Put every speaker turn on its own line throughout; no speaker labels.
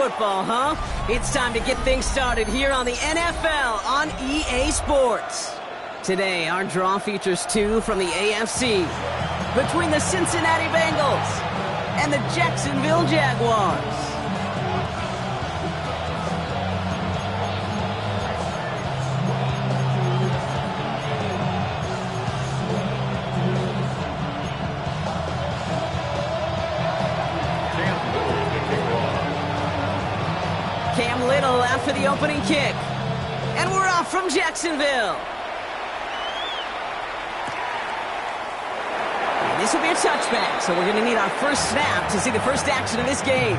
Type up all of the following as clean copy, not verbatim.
football, huh? It's time to get things started here on the NFL on EA Sports. Today, our draw features two from the AFC between the Cincinnati Bengals and the Jacksonville Jaguars. For the opening kick. And we're off from Jacksonville. And this will be a touchback, so we're going to need our first snap to see the first action of this game.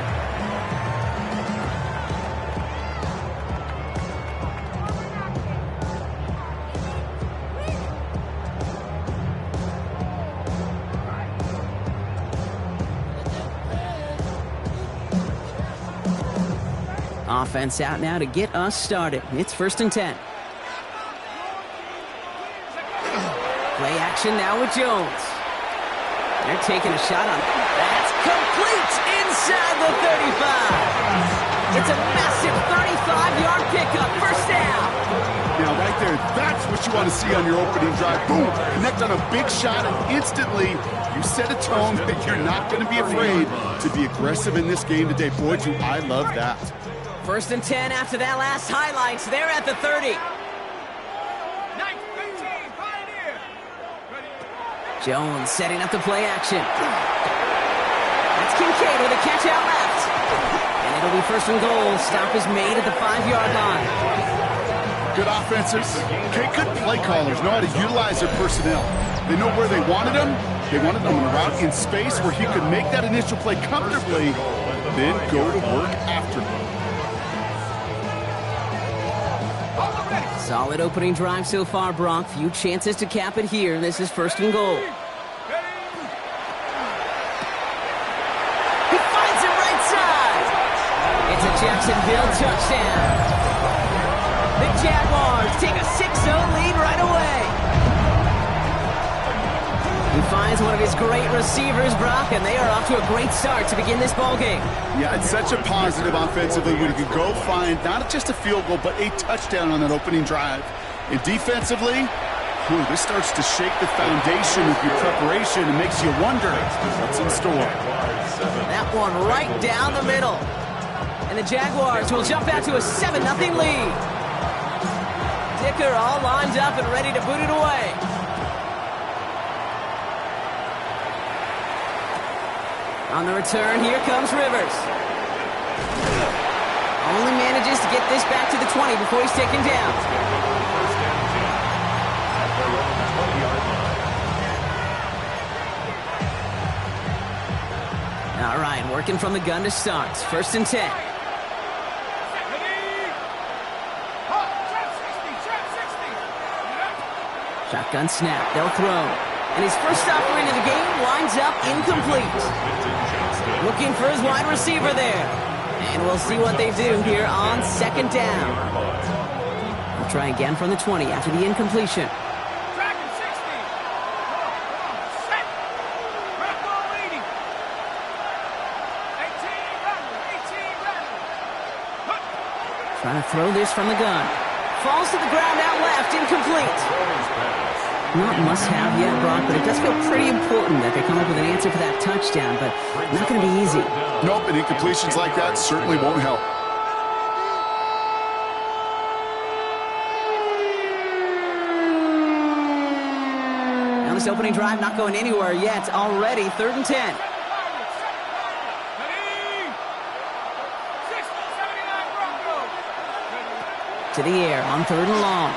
Offense out now to get us started. It's 1st and 10. Play action now with Jones. They're taking a shot on it. That's complete inside the 35. It's a massive 35-yard pickup. First down.
Now, right there, that's what you want to see on your opening drive. Boom! Connect on a big shot, and instantly you set a tone that you're not going to be afraid to be aggressive in this game today. Boy, do I love that.
1st and 10 after that last highlights. They're at the 30. Jones setting up the play action. That's Kincaid with a catch out left. And it'll be 1st and goal. Stop is made at the 5-yard line.
Good offenses. Okay, good play callers know how to utilize their personnel. They know where they wanted them. They wanted them on a route in space where he could make that initial play comfortably, then go to work after him.
Solid opening drive so far, Brock. Few chances to cap it here. This is 1st and goal. He finds it right side. It's a Jacksonville touchdown. The Jaguars take a 6-0 lead right away. He finds one of his great receivers, Brock, and they are off to a great start to begin this ballgame.
Yeah, it's such a positive offensively when you can go find not just a field goal, but a touchdown on that opening drive. And defensively, this starts to shake the foundation of your preparation and makes you wonder what's in store.
That one right down the middle. And the Jaguars will jump out to a 7-0 lead. Dicker all lined up and ready to boot it away. On the return, here comes Rivers. Only manages to get this back to the 20 before he's taken down. All right, working from the gun to start. 1st and 10. Shotgun snap, they'll throw. And his first offering of the game lines up incomplete. Looking for his wide receiver there. And we'll see what they do here on 2nd down. We'll try again from the 20 after the incompletion. Trying to throw this from the gun. Falls to the ground out left, incomplete. Not must-have yet, Brock, but it does feel pretty important that they come up with an answer for that touchdown, but not going to be easy.
Nope, and incompletions like that certainly won't help.
Now this opening drive not going anywhere yet. Already 3rd and 10. To the air on 3rd and long.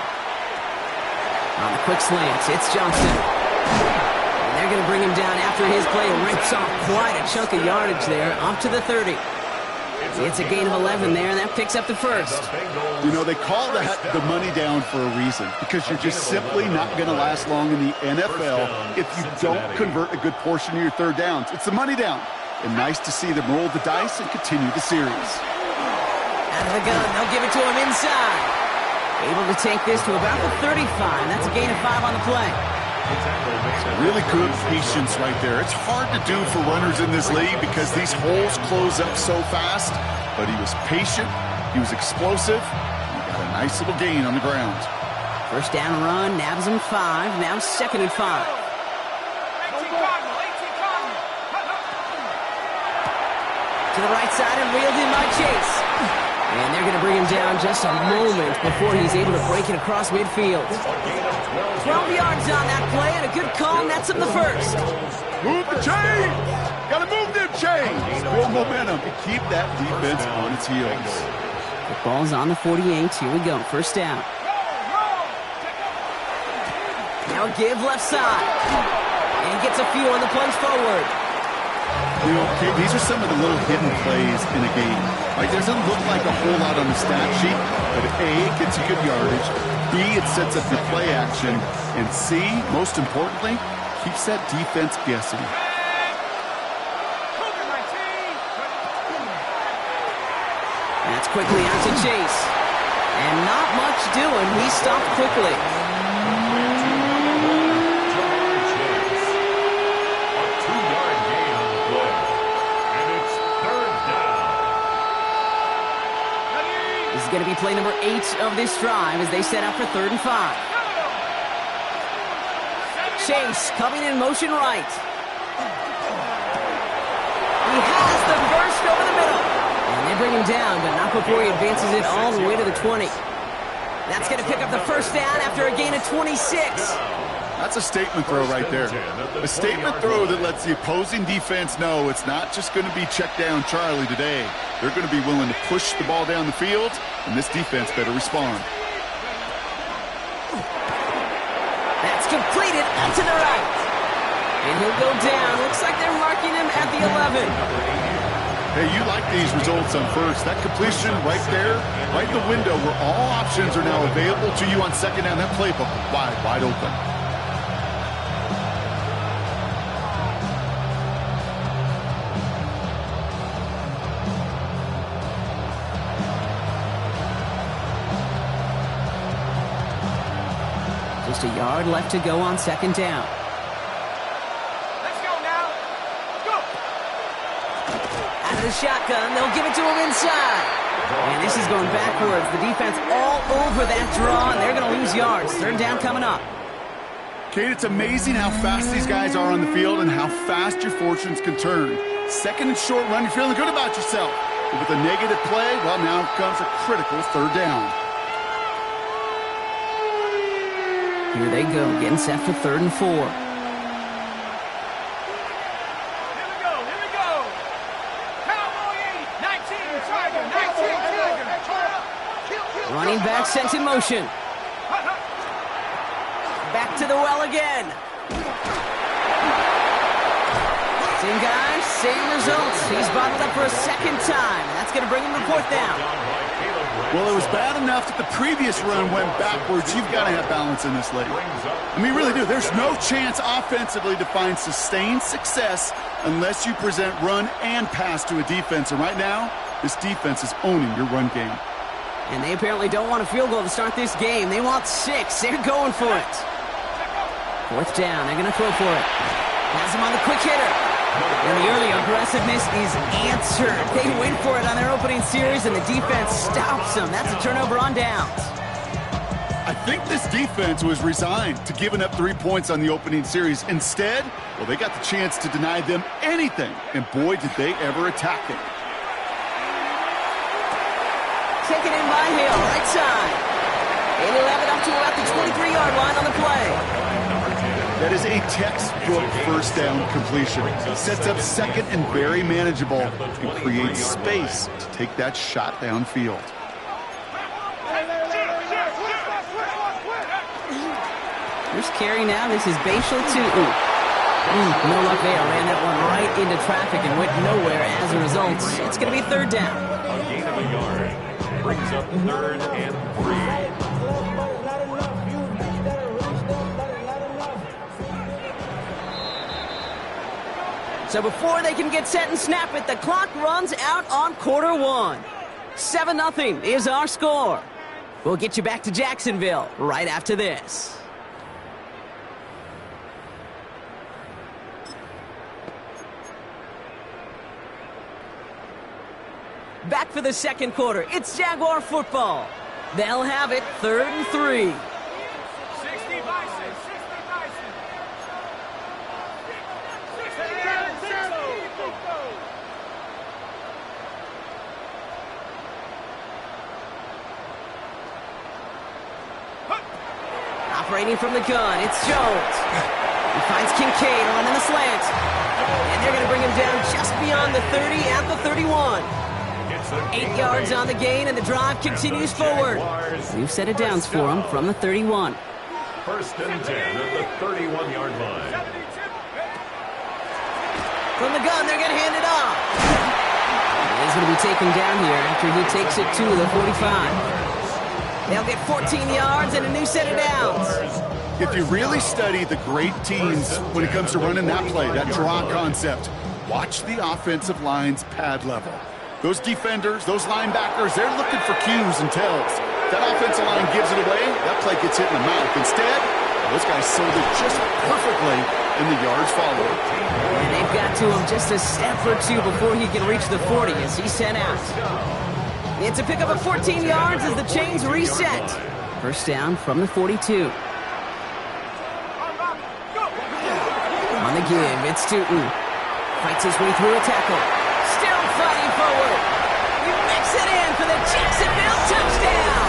On the quick slants, it's Johnson. And they're going to bring him down after his play rips off quite a chunk of yardage there, off to the 30. It's a gain of 11 there, and that picks up the 1st.
You know, they call that the money down for a reason, because you're just simply not going to last long in the NFL if you don't convert a good portion of your 3rd downs. It's the money down. And nice to see them roll the dice and continue the series.
Out of the gun, they'll give it to him inside. Able to take this to about the 35. That's a gain of 5 on the play.
Really good patience right there. It's hard to do for runners in this league because these holes close up so fast, but he was patient, he was explosive, he got a nice little gain on the ground.
First down run, nabs him 5, now 2nd and 5. To the right side and reeled in by Chase. And they're going to bring him down just a moment before he's able to break it across midfield. 12 yards on that play and a good call nets him the first.
Move the chains! Gotta move them chains! Build momentum and keep that defense on its heels.
The ball's on the 48. Here we go. First down. Now give left side. And he gets a few on the plunge forward.
You know, okay, these are some of the little hidden plays in a game. Right? Doesn't look like a whole lot on the stat sheet, but A, it gets you good yardage. B, it sets up your play action. And C, most importantly, keeps that defense guessing.
That's quickly out to Chase. And not much doing. He stopped quickly. This is going to be play number 8 of this drive as they set up for 3rd and 5. Chase coming in motion right. He has the burst over the middle. And they bring him down, but not before he advances it all the way to the 20. That's going to pick up the first down after a gain of 26.
That's a statement throw right there. A statement throw that lets the opposing defense know it's not just going to be check down Charlie today. They're going to be willing to push the ball down the field, and this defense better respond.
That's completed out to the right. And he'll go down. Looks like they're marking him at the 11.
Hey, you like these results on first. That completion right there, right in the window where all options are now available to you on second down. That playbook wide open.
Just a yard left to go on second down.
Let's go now. Go.
Out of the shotgun, they'll give it to him inside. And this is going backwards. The defense all over that draw, and they're going to lose yards. 3rd down coming up.
Kate, it's amazing how fast these guys are on the field and how fast your fortunes can turn. 2nd and short run, you're feeling good about yourself. But with a negative play, well, now comes a critical 3rd down.
Here they go, getting set for 3rd and 4.
Here we go. Cowboy 80, 19, Tiger, 19, Tiger.
Running back sent in motion. Back to the well again. Same guy, same results. He's bottled up for a 2nd time. That's going to bring him to 4th down.
Well, it was bad enough that the previous run went backwards. You've got to have balance in this league. I mean, really do. There's no chance offensively to find sustained success unless you present run and pass to a defense. And right now, this defense is owning your run game.
And they apparently don't want a field goal to start this game. They want 6. They're going for it. 4th down. They're going to throw for it. Has him on the quick hitter. And the early aggressiveness is answered. They went for it on their opening series, and the defense stops them. That's a turnover on downs.
I think this defense was resigned to giving up 3 points on the opening series. Instead, well, they got the chance to deny them anything, and boy, did they ever attack it.
Taken in by Hill, right side. And he'll have it up to about the 23-yard line on the play.
That is a textbook 1st down completion. Sets up 2nd and very manageable and creates space to take that shot downfield.
First carry now. This is Bashal to no luck there. Ran that one right into traffic and went nowhere as a result. It's going to be 3rd down.
A gain of a yard. Brings up 3rd and 3.
So before they can get set and snap it, the clock runs out on quarter 1. 7-0 is our score. We'll get you back to Jacksonville right after this. Back for the second quarter. It's Jaguar football. They'll have it 3rd and 3.
60 Bison, 60 Bison. 60
Operating from the gun, it's Jones. He finds Kincaid on in the slant. And they're going to bring him down just beyond the 30 at the 31. 8 yards on the gain, and the drive continues forward. New set of downs for him from the 31.
1st and 10 at the 31-yard line.
From the gun, they're going to hand it off. He's going to be taken down here after he takes it to the 45. They'll get 14 yards and a new set of downs.
If you really study the great teams when it comes to running that play, that draw concept, watch the offensive line's pad level. Those defenders, those linebackers, they're looking for cues and tells. That offensive line gives it away, that play gets hit in the mouth. Instead, those guys sold it just perfectly, and the yards follow.
And they've got to him just a step or two before he can reach the 40 as he's sent out. It's a pickup of 14 yards as the chains reset. 1st down from the 42. On the give, it's Tootin. Fights his way through a tackle. Still fighting forward. He makes it in for the Jacksonville touchdown.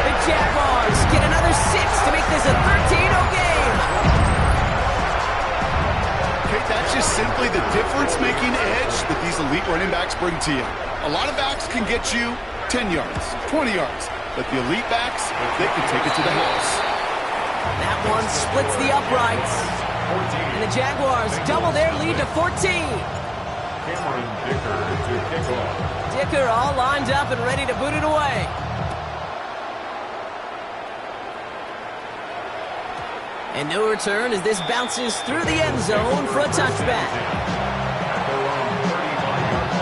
The Jaguars get another 6 to make this a 13-0 game.
Okay, that's just simply the difference-making edge that these elite running backs bring to you. A lot of backs can get you 10 yards, 20 yards, but the elite backs, they can take it to the house.
That one splits the uprights. And the Jaguars double their lead to 14.
Cameron Dicker to kick off.
Dicker all lined up and ready to boot it away. And no return as this bounces through the end zone for a touchback.
They're on 35-yard line.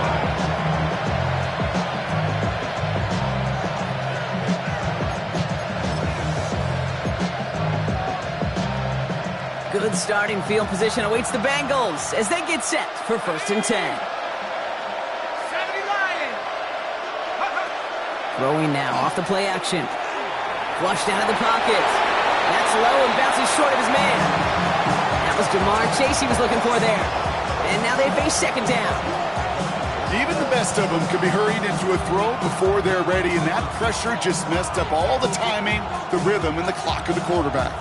Good starting field position awaits the Bengals as they get set for 1st and 10.
70 Lions.
Throwing now off the play action. Flushed out of the pocket. That's low and bounces short of his man. That was Jamar Chase he was looking for there. And now they face 2nd down.
Even the best of them could be hurried into a throw before they're ready, and that pressure just messed up all the timing, the rhythm, and the clock of the quarterback.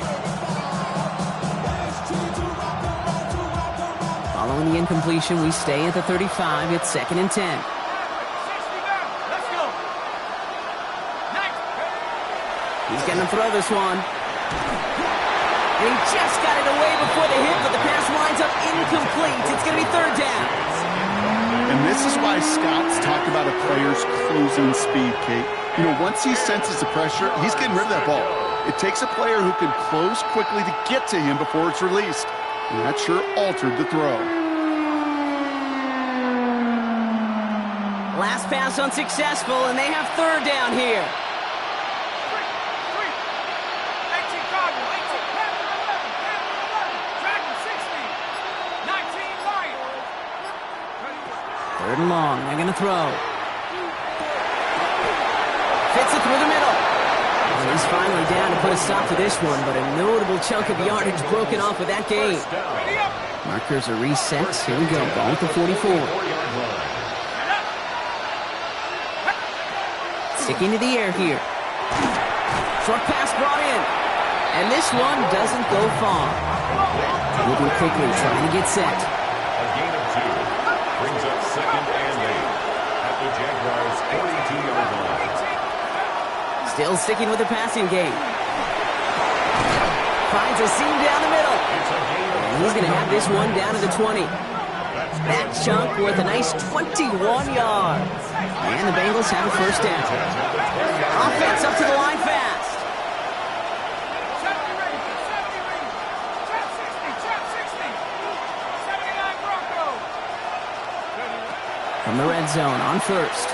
Following the incompletion, we stay at the 35. It's 2nd and 10.
60 down. Let's go. Nice.
He's going to throw this one. And he just got it away before the hit, but the pass winds up incomplete. It's going to be 3rd down.
And this is why scouts talk about a player's closing speed, Kate. You know, once he senses the pressure, he's getting rid of that ball. It takes a player who can close quickly to get to him before it's released. And that sure altered the throw.
Last pass unsuccessful, and they have 3rd down here.
18 Cardinal, 18 Panther 11, Dragon 60, 19 Lions.
3rd and long, they're going to throw. Fits it through the middle. And he's finally down to put a stop to this one, but a notable chunk of yardage broken off with that gain. Markers are reset. Here we go, ball at the 44. Sticking to the air here. Short pass brought in. And this one doesn't go far. Moving quickly, trying to get set.
A gain of 2 brings up 2nd and 8 at the Jaguars' 42-yard line.
Still sticking with the passing game. Finds a seam down the middle. And he's going to have this one down to the 20. That chunk worth a nice 21 yards. And the Bengals have a 1st down. Offense up to the line fast.
70 Rangers, 70 Rangers. Trap 60, 79 Broncos.
From the red zone on 1st.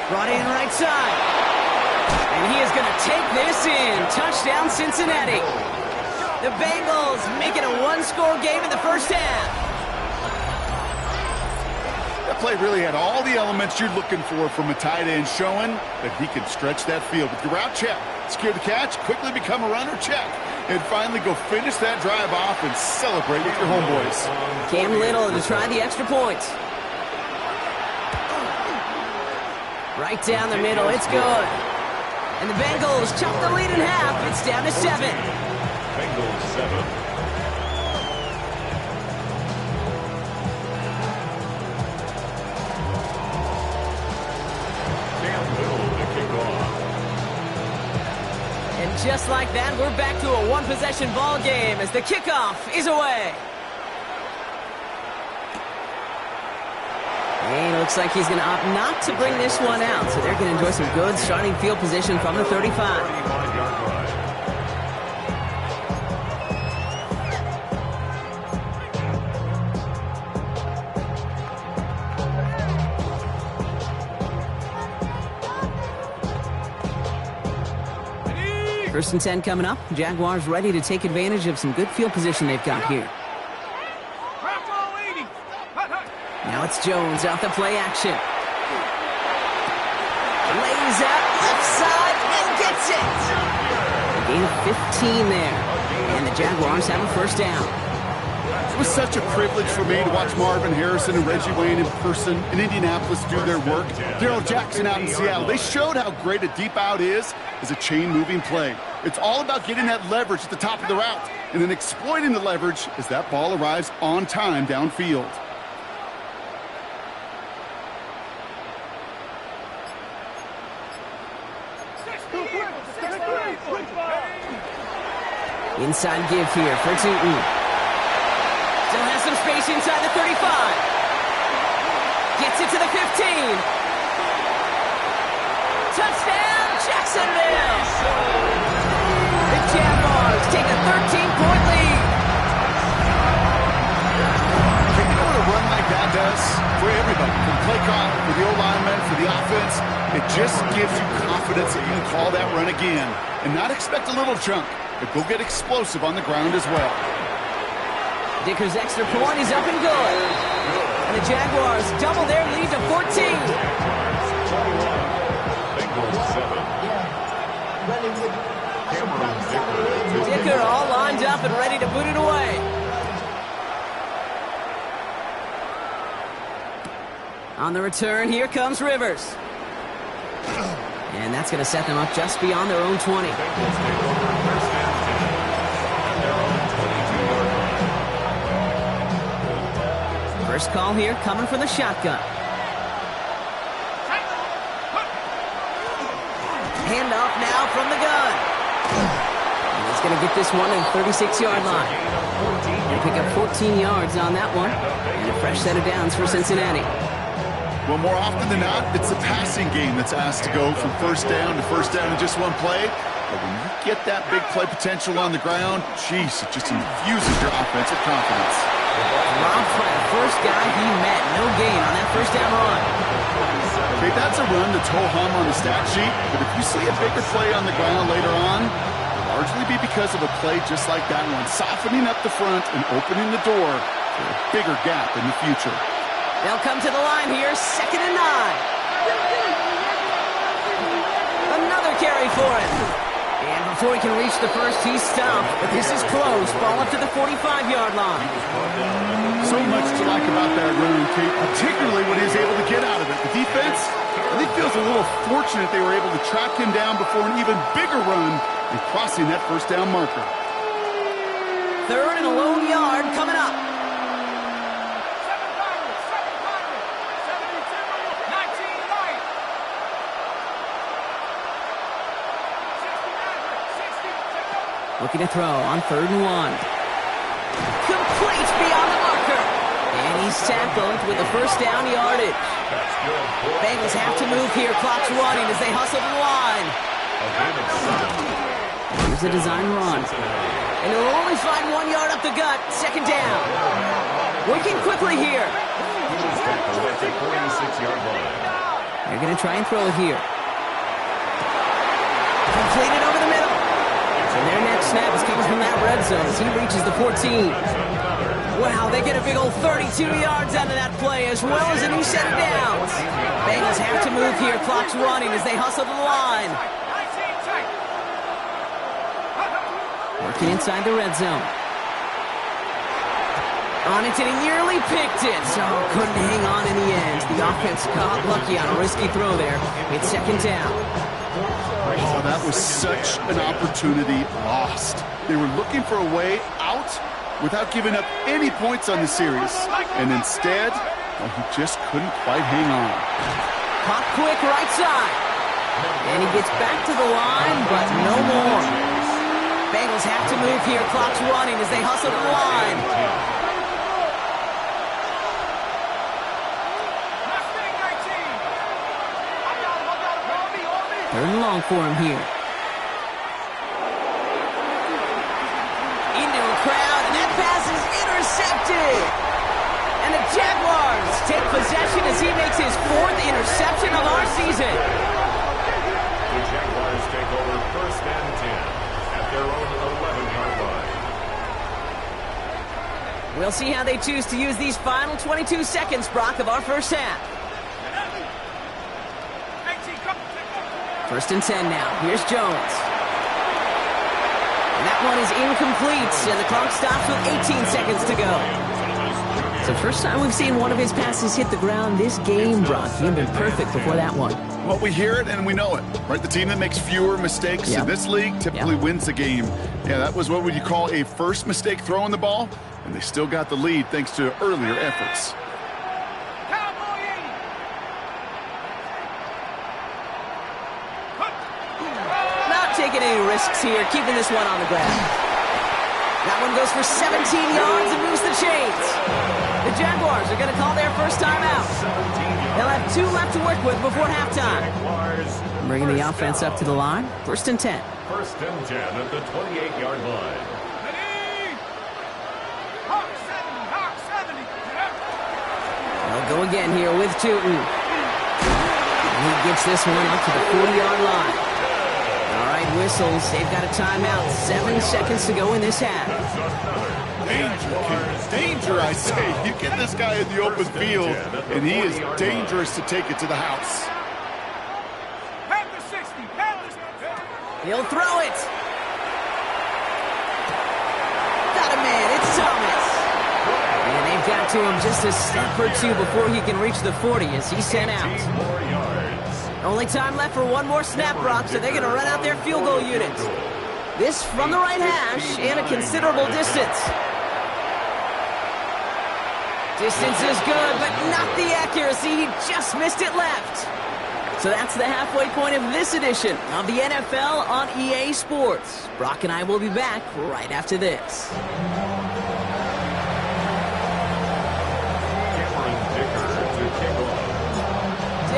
Brought in right side. And he is going to take this in. Touchdown, Cincinnati. The Bengals make it a 1-score game in the 1st half.
That play really had all the elements you're looking for from a tight end, showing that he can stretch that field with your route check. Secure the catch, quickly become a runner check, and finally go finish that drive off and celebrate with your homeboys.
Cam Little to try the extra point. Right down the middle, it's good. And the Bengals chop the lead in half. It's down to 7.
Bengals 7.
Just like that, we're back to a one-possession ball game as the kickoff is away. And it looks like he's going to opt not to bring this one out, so they're going to enjoy some good starting field position from the 35. First and 10 coming up. Jaguars ready to take advantage of some good field position they've got here. Now it's Jones off the play action. Lays out left side and gets it. A gain of 15 there. And the Jaguars have a first down.
It was such a privilege for me to watch Marvin Harrison and Reggie Wayne in person in Indianapolis do their work. Darrell Jackson out in Seattle. They showed how great a deep out is as a chain-moving play. It's all about getting that leverage at the top of the route and then exploiting the leverage as that ball arrives on time downfield.
Inside give here for Tootin. Still has some space inside the 35. Gets it to the 15. Touchdown, Jacksonville! The Jaguars take a 13-point lead.
You know what a run like that does for everybody, for the play call, for the O-lineman, for the offense? It just gives you confidence that you can call that run again and not expect a little chunk, but go get explosive on the ground as well.
Dicker's extra point is up and good. And the Jaguars double their lead to 14. Dicker all lined up and ready to boot it away. On the return, here comes Rivers. And that's going to set them up just beyond their own 20. First call here coming from the shotgun. Hand off now from the gun. And he's going to get this one at the 36-yard line. They pick up 14 yards on that one. And a fresh set of downs for Cincinnati.
Well, more often than not, it's the passing game that's asked to go from first down in just one play. But when you get that big play potential on the ground, geez, it just infuses your offensive confidence.
Robbed by the first guy he met. No gain on that first down run.
Okay, that's a run that's ho-hum on the stat sheet, but if you see a bigger play on the ground later on, it'll largely be because of a play just like that one, softening up the front and opening the door for a bigger gap in the future.
They'll come to the line here, 2nd and 9. Another carry for him. And before he can reach the first, he's stopped. But this is close. Ball up to the 45-yard line.
So much to like about that run, Kate, particularly when he was able to get out of it. The defense, I think, feels a little fortunate they were able to track him down before an even bigger run and crossing that first down marker.
3rd and a lone yard coming up. Looking to throw on 3rd and 1. Complete beyond the marker. And he's tackled with a first down yardage. Bengals have to move here. Clock's running as they hustle to the line. Here's a design run. And he'll only find 1 yard up the gut. 2nd down. Working quickly here. They're going to try and throw it here. Completed over the middle. And their next snap is coming from that red zone as he reaches the 14. Wow, they get a big old 32 yards out of that play, as well as a new set of downs. Bengals have to move here. Clock's running as they hustle to the line. Working inside the red zone. On it, and he nearly picked it. So couldn't hang on in the end. The offense got lucky on a risky throw there. It's second down.
Oh, that was such an opportunity lost. They were looking for a way out without giving up any points on the series. And instead, well, he just couldn't quite hang on.
Pop quick right side. And he gets back to the line, but no more. Bengals have to move here. Clock's running as they hustle to the line. Third and long for him here. Into a crowd, and that pass is intercepted. And the Jaguars take possession as he makes his 4th interception of our season.
The Jaguars take over first and 10 at their own 11-yard line.
We'll see how they choose to use these final 22 seconds, Brock, of our first half. First and 10 now. Here's Jones. And that one is incomplete, and the clock stops with 18 seconds to go. It's the first time we've seen one of his passes hit the ground this game, Brock. He'd been perfect before that one.
Well, we hear it and we know it, right? The team that makes fewer mistakes in this league typically wins the game. Yeah, that was what would you call a first mistake throwing the ball, and they still got the lead thanks to earlier efforts.
Taking any risks here, keeping this one on the ground. That one goes for 17 yards and moves the chains. The Jaguars are going to call their first time out. They'll have 2 left to work with before halftime. Bringing the offense up to the line. First and 10.
First and 10 at the 28-yard line.
They'll go again here with Tootin. And he gets this one up to the 40-yard line. Whistles. They've got a timeout. 7 seconds to go in this half.
Danger, I say. You get this guy in the open field, and he is dangerous to take it to the house.
He'll throw it. Got a man. It's Thomas. And they've got to him just a step or two before he can reach the 40 as he's sent out. Only time left for one more snap, Brock, so they're going to run out their field goal unit. This from the right hash and a considerable distance. Distance is good, but not the accuracy. He just missed it left. So that's the halfway point of this edition of the NFL on EA Sports. Brock and I will be back right after this.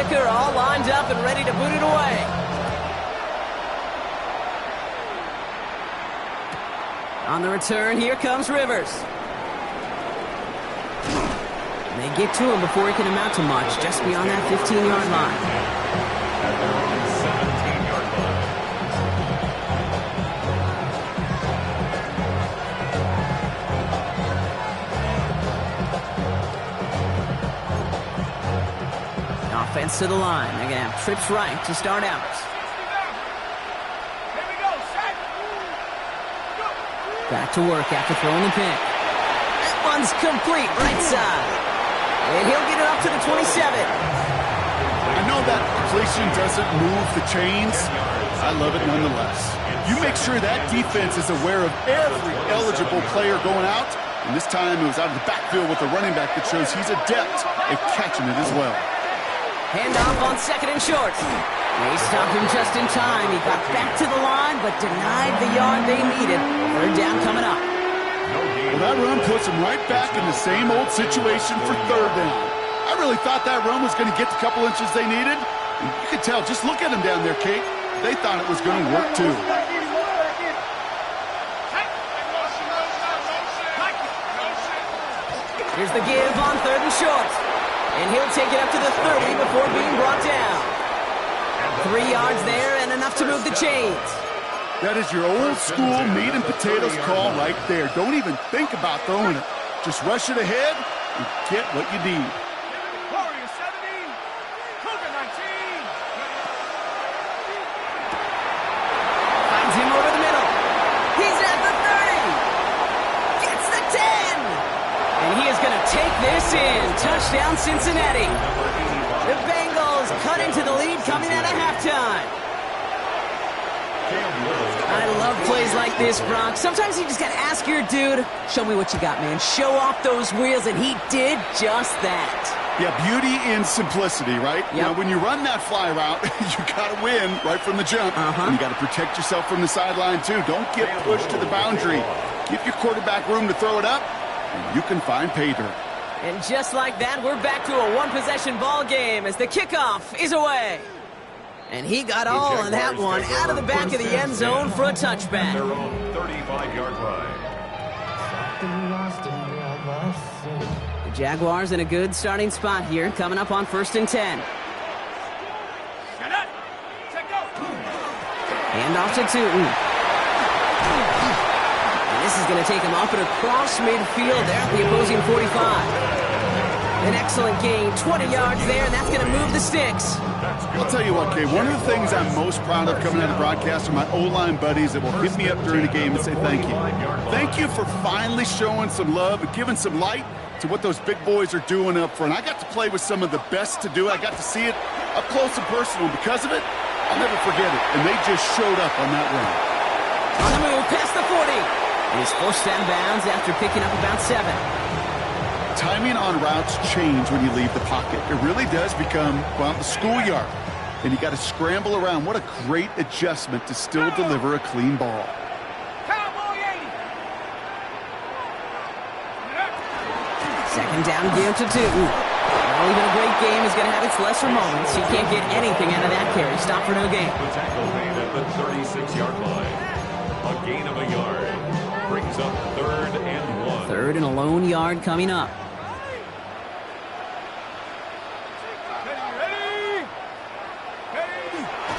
Dicker all lined up and ready to boot it away. On the return, here comes Rivers. And they get to him before he can amount to much, just beyond that 15-yard line.
At their own 17-yard line.
Offense to the line. They're going to have trips right to start out. Back to work after throwing the pick. That one's complete right side. And he'll get it up to the 27.
I know that completion doesn't move the chains. I love it nonetheless. You make sure that defense is aware of every eligible player going out. And this time it was out of the backfield with the running back that shows he's adept at catching it as well.
Handoff on second and short. They stopped him just in time. He got back to the line, but denied the yard they needed. Third down coming up.
Well, that run puts him right back in the same old situation for third down. I really thought that run was going to get the couple inches they needed. And you could tell, just look at them down there, Kate. They thought it was going to work too.
Here's the give on third and short. And he'll take it up to the 30 before being brought down. 3 yards there and enough to move the chains.
That is your old school meat and potatoes call right there. Don't even think about throwing it. Just rush it ahead and get what you need.
Warrior 70, Cougar 19.
Finds him over the middle. He's at the 30. Gets the 10. And he is going to take this in. Touchdown, Cincinnati. The Bengals cut into the lead coming out of halftime. I love plays like this, Brock. Sometimes you just got to ask your dude, show me what you got, man. Show off those wheels, and he did just that.
Yeah, beauty in simplicity, right?
Yep.
Now, when you run that fly route, you got to win right from the jump. And you got to protect yourself from the sideline, too. Don't get pushed to the boundary. Give your quarterback room to throw it up, and you can find pay dirt.
And just like that, we're back to a one-possession ball game as the kickoff is away. And he got all of that one out of the back of the end zone for a touchback.
Their own 35-yard line.
The Jaguars in a good starting spot here, coming up on 1st and 10. Hand off to Tootin. And this is going to take him up and across midfield there at the opposing 45. An excellent gain, 20 yards there, and that's going to move the sticks.
I'll tell you what, Kay, one of the things I'm most proud of coming out of broadcast are my O-line buddies that will hit me up during the game and say thank you. Thank you for finally showing some love and giving some light to what those big boys are doing up front. I got to play with some of the best to do it. I got to see it up close and personal. Because of it, I'll never forget it. And they just showed up on that run.
On the move, past the 40. And he's forced out of bounds after picking up about 7.
Timing on routes change when you leave the pocket. It really does become, well, the schoolyard. And you got to scramble around. What a great adjustment to still deliver a clean ball.
Cowboy 80.
Second down give to Tootin. Well, even a great game is going to have its lesser moments. He can't get anything out of that carry. Stop for no gain.
The tackle made at the 36-yard line. A gain of a yard. Brings up 3rd and 1.
3rd and a lone yard coming up.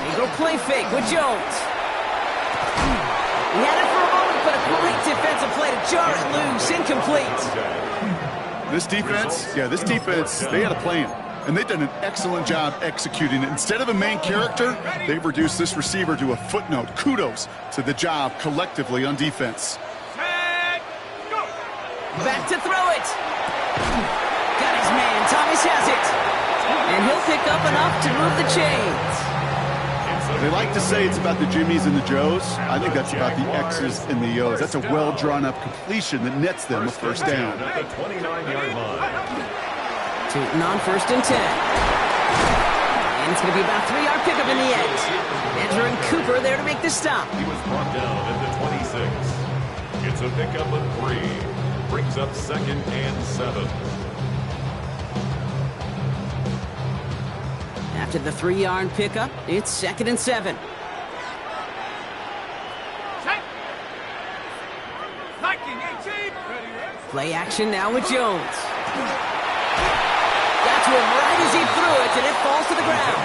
They go play fake with Jones. He had it for a moment, but a great defensive play to jar it loose. Incomplete.
This defense, they had a plan. And they've done an excellent job executing it. Instead of a main character, they've reduced this receiver to a footnote. Kudos to the job collectively on defense.
Back to throw it. Got his man. Thomas has it. And he'll pick up enough to move the chains.
They like to say it's about the Jimmies and the Joes. I think that's about the X's and the O's. That's a well-drawn-up completion that nets them a first down.
At the 29-yard line.
Tootin on 1st and 10. And it's going to be about a 3-yard pickup in the end. Andrew and Cooper there to make the stop.
He was brought down at the 26. It's a pickup of 3. Brings up 2nd and 7.
After the 3-yard pickup, it's 2nd and 7. Play action now with Jones. Got to him right as he threw it, and it falls to the ground.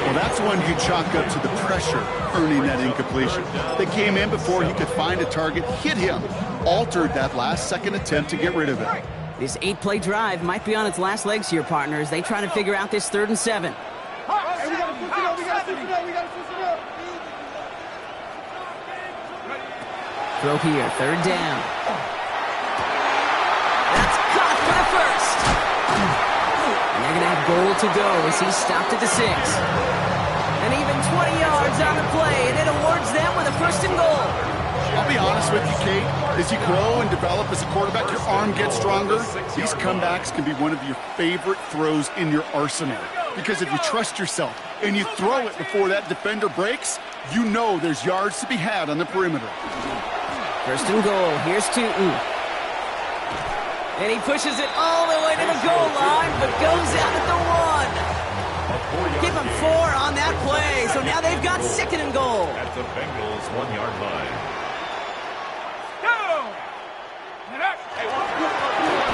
Well, that's one you chalk up to the pressure earning that incompletion. They came in before he could find a target, hit him, altered that last-second attempt to get rid of it.
This 8-play drive might be on its last legs here, partners. They try to figure out this 3rd and 7. Throw here, 3rd down. That's caught for the first. And they're going to have goal to go as he stopped at the 6. And even 20 yards on the play, and it awards them with a 1st and goal.
I'll be honest with you, Kate. As you grow and develop as a quarterback, your arm gets stronger. These comebacks can be one of your favorite throws in your arsenal. Because if you trust yourself and you throw it before that defender breaks, you know there's yards to be had on the perimeter.
1st and goal. Here's Tootin. And he pushes it all the way to the goal line, but goes out at the 1. Give him 4 on that play, so now they've got 2nd and goal.
At the Bengals' 1-yard line.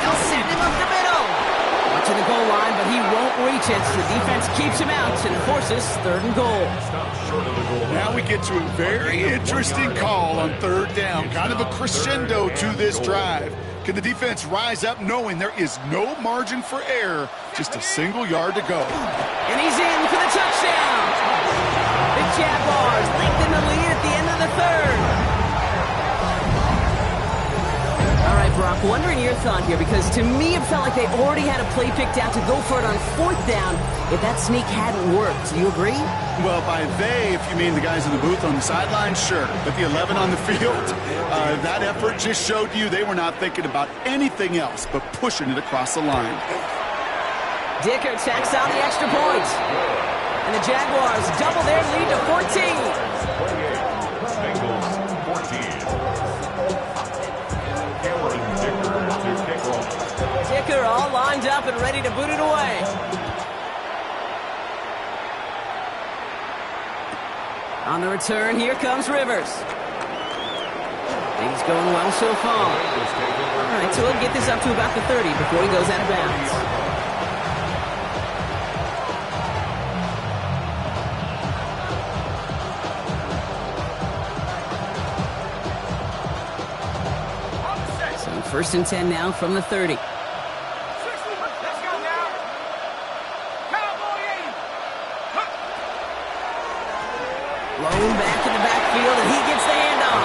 They'll send him up the middle. To the goal line, but he won't reach it. So the defense keeps him out and forces 3rd and goal.
Now we get to a very interesting call on 3rd down. Kind of a crescendo to this drive. Can the defense rise up knowing there is no margin for error, just a single yard to go?
And he's in for the touchdown. The Jaguars lengthen the lead at the end of the third. All right, Brock, wondering your thought here, because to me it felt like they already had a play picked out to go for it on fourth down if that sneak hadn't worked. Do you agree?
Well, by they, if you mean the guys in the booth on the sideline, sure. But the 11 on the field, that effort just showed you they were not thinking about anything else but pushing it across the line.
Dicker tacks on the extra point. And the Jaguars double their lead to 14.
Bengals 14.
Dicker all lined up and ready to boot it away. On the return, here comes Rivers. Things going well so far. All right, so he'll get this up to about the 30 before he goes out of bounds. So first and 10 now from the 30.
Let's go now. Cowboy 80.
Blown back in the backfield, and he gets the handoff.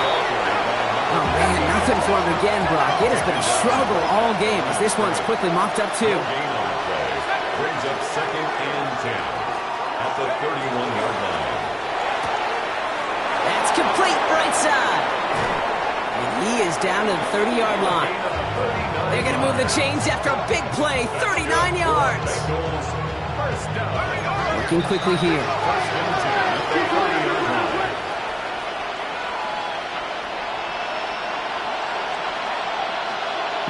Oh, man, nothing for him again, Brock. It has been a struggle all game as this one's quickly mopped up, too.
Gain on the play brings up second and 10 at the 31-yard line.
That's complete right side. And he is down to the 30-yard line. They're going to move the chains after a big play, 39 yards.
First down.
Working quickly here.
First and 10 at the 30-yard line.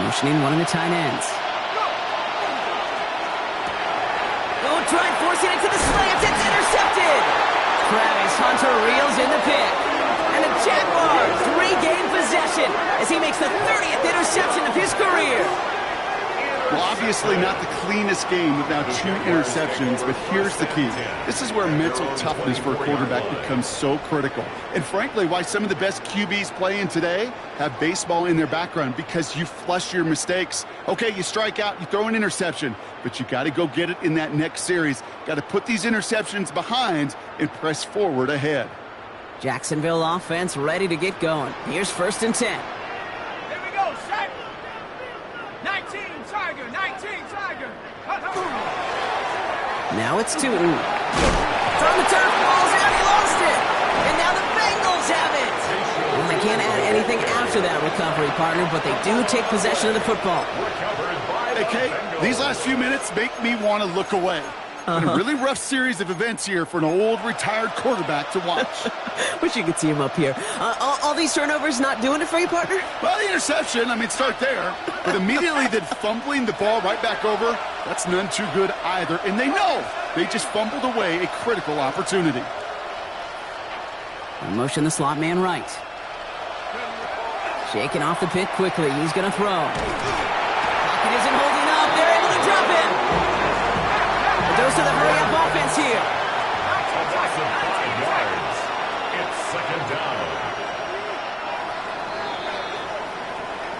Motioning one of the tight ends. Oh, trying forcing it to the slants. It's intercepted. Travis Hunter reels in the pick. And the Jaguars regain possession as he makes the 30th interception of his career.
Well, obviously not the cleanest game with now 2 interceptions, but here's the key. This is where mental toughness for a quarterback becomes so critical. And frankly, why some of the best QBs playing today have baseball in their background, because you flush your mistakes. Okay, you strike out, you throw an interception, but you got to go get it in that next series. Got to put these interceptions behind and press forward ahead.
Jacksonville offense ready to get going. Here's first and 10.
Here we go, set. 19, Tiger, 19, Tiger.
Now it's Tootin. From the turf, ball's out, he lost it. And now the Bengals have it. Well, they can't add anything after that recovery, partner, but they do take possession of the football.
Hey, Kate, these last few minutes make me want to look away. Been a really rough series of events here for an old retired quarterback to watch.
Wish you could see him up here. All these turnovers not doing it for you, partner?
Well, the interception, start there. But immediately then fumbling the ball right back over, that's none too good either. And they know they just fumbled away a critical opportunity.
Motion the slot man right. Shaking off the pick quickly. He's going to throw. Pocket isn't holding up. They're able to drop him. It goes to the hurry-up offense here.
A loss of 5 yards. It's second down.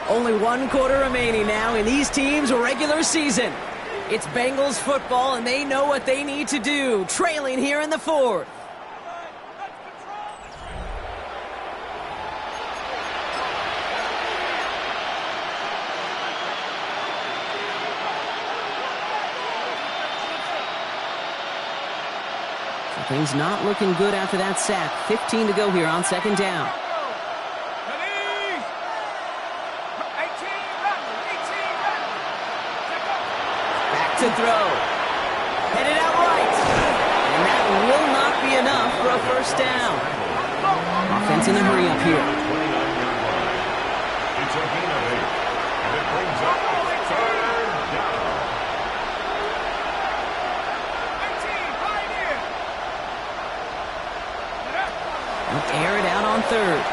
Only 1 quarter remaining now in these teams' regular season. It's Bengals football, and they know what they need to do, trailing here in the 4th. Things not looking good after that sack. 15 to go here on second down. Back to throw. Headed out right. And that will not be enough for a first down. Offense in the hurry up here.
29-yard line. It's a gain of 8. And it brings up third down.
Air it out on third.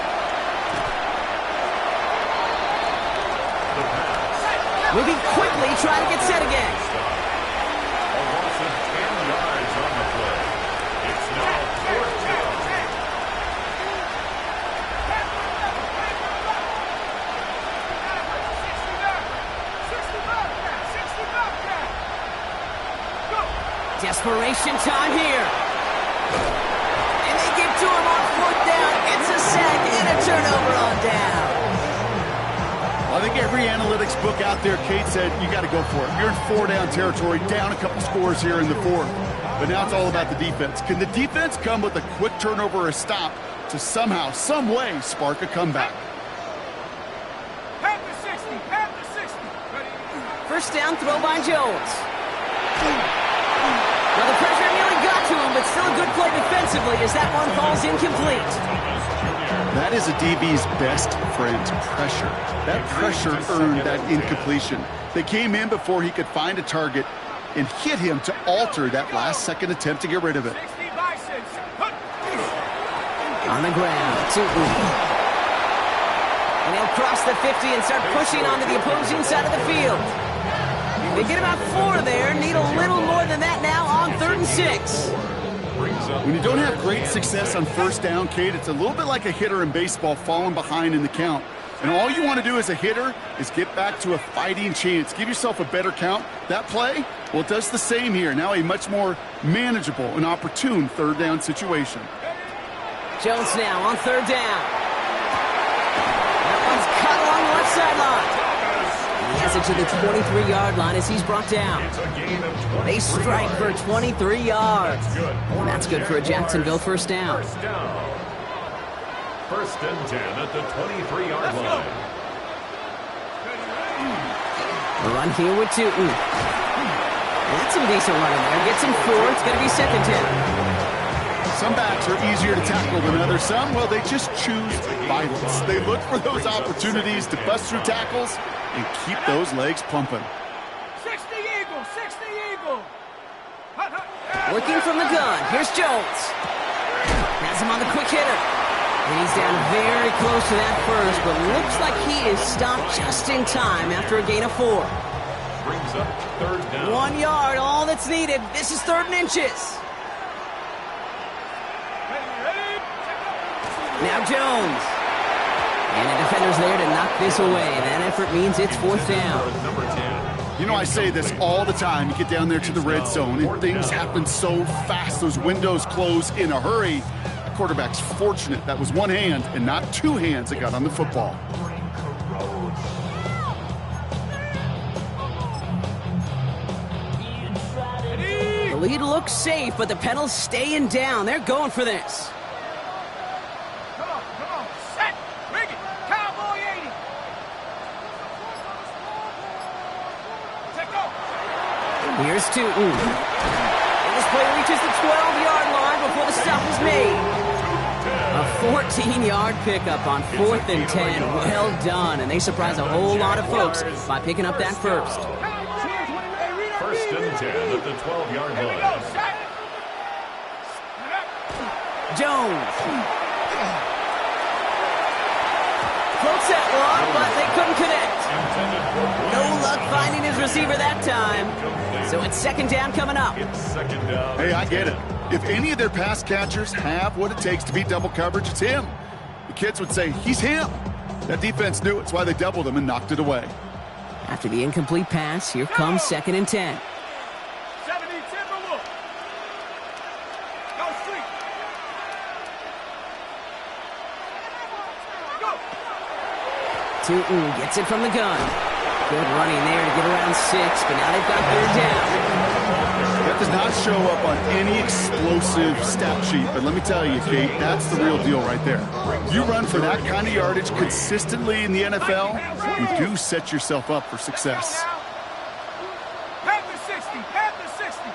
Moving quickly, trying to get set again.
A loss of 10 yards on the play. It's now fourth down.
Desperation time here. And they give to him on fourth down. It's a sack and a turnover on down.
I think every analytics book out there, Kate, said you got to go for it. You're in four-down territory, down a couple scores here in the fourth. But now it's all about the defense. Can the defense come with a quick turnover or a stop to somehow, some way, spark a comeback?
Half the 60, half the 60.
First down throw by Jones. Well, the pressure nearly got to him, but still a good play defensively as that one falls incomplete.
That is a DB's best friend, pressure. That pressure earned that incompletion. They came in before he could find a target and hit him to alter that last-second attempt to get rid of it.
60 biceps.
On the ground, and he'll cross the 50 and start pushing onto the opposing side of the field. They get about 4 there, need a little more than that now on 3rd and 6.
When you don't have great success on first down, Kate, it's a little bit like a hitter in baseball falling behind in the count. And all you want to do as a hitter is get back to a fighting chance. Give yourself a better count. That play, well, it does the same here. Now a much more manageable and opportune 3rd down situation.
Jones now on 3rd down. That one's cut along the left sideline. He has it to the 23-yard line as he's brought down. They strike for 23 yards. And that's good for a Jacksonville first down.
First and 10 at the 23-yard line.
A run here with Tootin. That's some decent running there. Gets him 4. It's going to be 2nd down.
Some backs are easier to tackle than others. Some, well, they just choose violence. They look for those opportunities to bust through tackles and keep those legs pumping.
60 Eagle, 60 Eagle.
Working from the gun. Here's Jones. Has him on the quick hitter. And he's down very close to that first, but looks like he is stopped just in time after a gain of 4.
Brings up 3rd down.
1 yard, all that's needed. This is 3rd and inches. Now Jones. And the defender's there to knock this away. That effort means it's 4th down.
Number 10.
You know, I say this all the time. You get down there to the red zone, and things happen so fast. Those windows close in a hurry. The quarterback's fortunate that was one hand and not 2 hands that got on the football.
The lead looks safe, but the pedal's staying down. They're going for this.
Come on, set, rig it, cowboy 80. Take off.
Here's Tootin. And this play reaches the 12-yard line before the stop is made. A 14-yard pickup on 4th and 10. Well done, and they surprise a whole lot of folks by picking up that first.
First and 10 at the 12-yard
Here we
line.
go, set.
Jones. Floats that one, but they couldn't connect. No luck finding his receiver that time. So it's 2nd down coming up.
It's 2nd down.
Hey, I get it. If any of their pass catchers have what it takes to beat double coverage, it's him. The kids would say, he's him. That defense knew it's why they doubled him and knocked it away.
After the incomplete pass, here comes 2nd and 10.
70 Timberwolf. Go street. Go.
Tootin gets it from the gun. Good running there to get around 6, but now they've got 3rd down.
That does not show up on any explosive stat sheet, but let me tell you, Kate, that's the real deal right there. You run for that kind of yardage consistently in the NFL, you do set yourself up for success.
Half the 60, half the 60.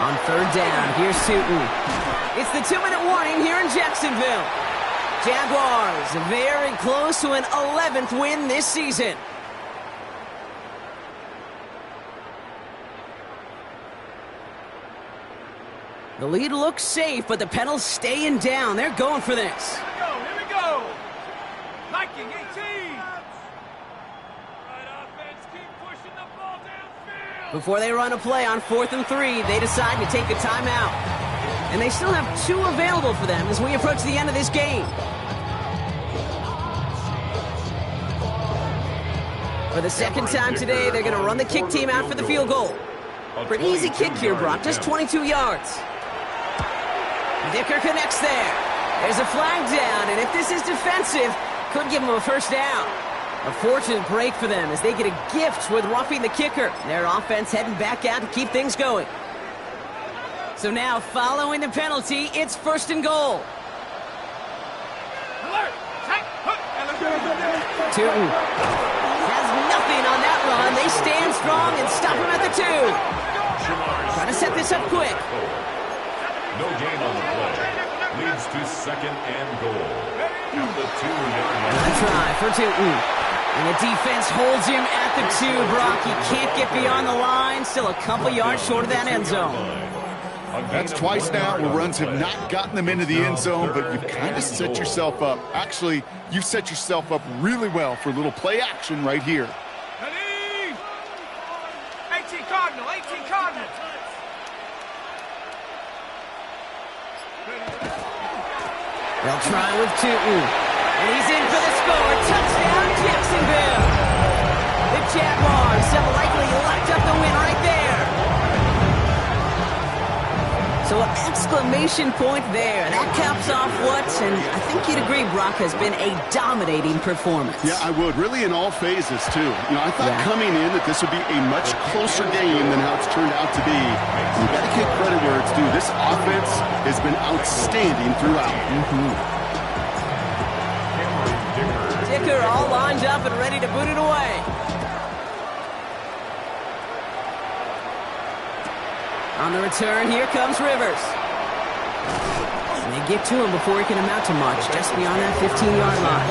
On 3rd down, here's Tootin. It's the 2-minute warning here in Jacksonville. Jaguars very close to an 11th win this season. The lead looks safe, but the pedal's staying down. They're going for this.
Here we go. Liking 18. Right offense, keep pushing the ball downfield.
Before they run a play on 4th and 3, they decide to take a timeout. And they still have 2 available for them as we approach the end of this game. For the second time today, they're going to run the kick team out for the field goal. Pretty easy kick here, Brock, just 22 yards. Dicker connects there. There's a flag down, and if this is defensive, could give them a first down. A fortunate break for them as they get a gift with roughing the kicker. Their offense heading back out to keep things going. So now, following the penalty, it's 1st and goal. Tootin has nothing on that run. They stand strong and stop him at the 2. Trying to set this up quick.
No gain on the play. Leads to 2nd and goal. At the 2-yard line.
A try for Tootin. And the defense holds him at the 2, Brock. He can't get beyond the line. Still a couple yards short of that end zone.
That's twice now where runs have not gotten them into the end zone, but you've kind of set yourself up. Actually, you've set yourself up really well for a little play action right here.
18 Cardinal, 18 Cardinal.
They'll try with Tootin. And he's in for the score. Touchdown, Jacksonville. The Jaguars have likely locked up the win right there. So an exclamation point there. That caps off what, and I think you'd agree, Brock, has been a dominating performance.
Yeah, I would. Really in all phases, too. You know, I thought coming in that this would be a much closer game than how it's turned out to be. You got to give credit where it's due. This offense has been outstanding throughout.
Dicker all lined up and ready to boot it away. On the return, here comes Rivers. And they get to him before he can amount to much, just beyond that 15-yard line.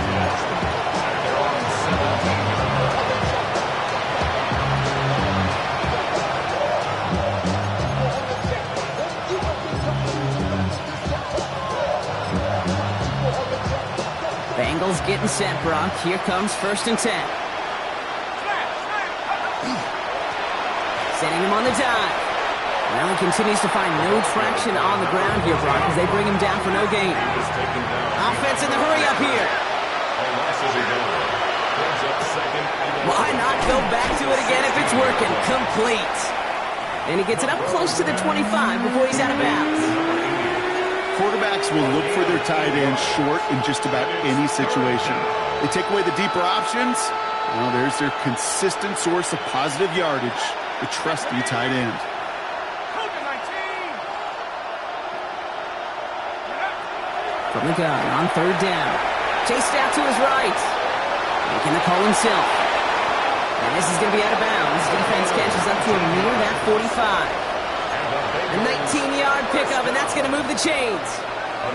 Bengals getting set, Brock. Here comes 1st and 10. Setting him on the dive. Well, he continues to find no traction on the ground here, Brock, as they bring him down for no gain. Offense in the hurry up here. Why not go back to it again if it's working? Complete. And he gets it up close to the 25 before he's out of bounds.
Quarterbacks will look for their tight end short in just about any situation. They take away the deeper options. Well, there's their consistent source of positive yardage, the trusty tight end.
From the gun on 3rd down. Chased out to his right. Making the call himself. And this is going to be out of bounds. Defense catches up to him near that 45. A 19-yard pickup, and that's going to move the chains.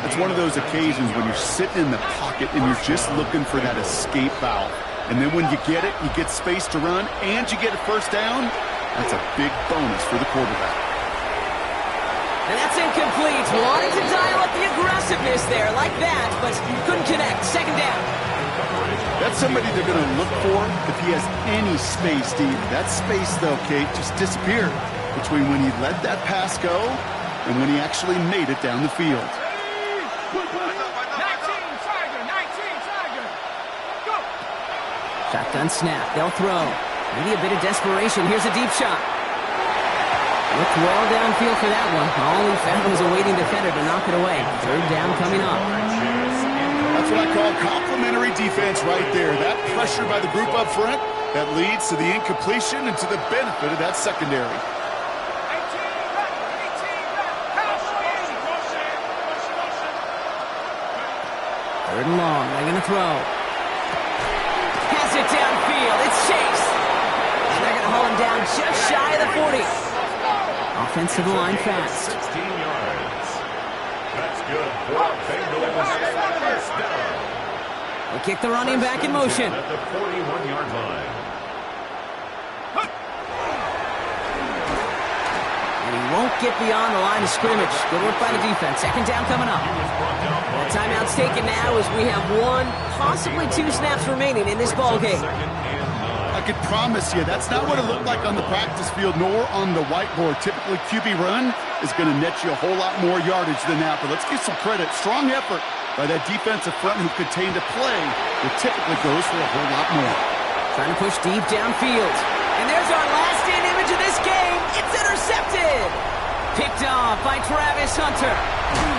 It's one of those occasions when you're sitting in the pocket and you're just looking for that escape valve. And then when you get it, you get space to run, and you get a first down. That's a big bonus for the quarterback.
And that's incomplete. Wanted to dial up the aggressiveness there like that, but couldn't connect. 2nd down.
That's somebody they're going to look for if he has any space, Steve. That space, though, Kate, just disappeared between when he let that pass go and when he actually made it down the field.
19 Tiger. Go.
Shotgun snap. They'll throw. Maybe a bit of desperation. Here's a deep shot. Looked well downfield for that one. All he found was a waiting defender to knock it away. 3rd down coming up.
That's what I call complimentary defense right there. That pressure by the group up front, that leads to the incompletion and to the benefit of that secondary.
3rd and long. They're going to throw. Has it downfield. It's Chase. And they're going to hold him down just shy of the 40. Offense to the line fast.
16 yards. That's good for Bengals. First down.
They kick the running back in motion.
At the 41-yard line.
And he won't get beyond the line of scrimmage. Good work by the defense. 2nd down coming up. The timeout's taken now as we have 1, possibly 2 snaps remaining in this ball game.
I can promise you that's not what it looked like on the practice field nor on the whiteboard. Typically, QB run is going to net you a whole lot more yardage than that. But let's give some credit. Strong effort by that defensive front who contained a play that typically goes for a whole lot more.
Trying to push deep downfield. And there's our last-in image of this game. It's intercepted. Picked off by Travis Hunter.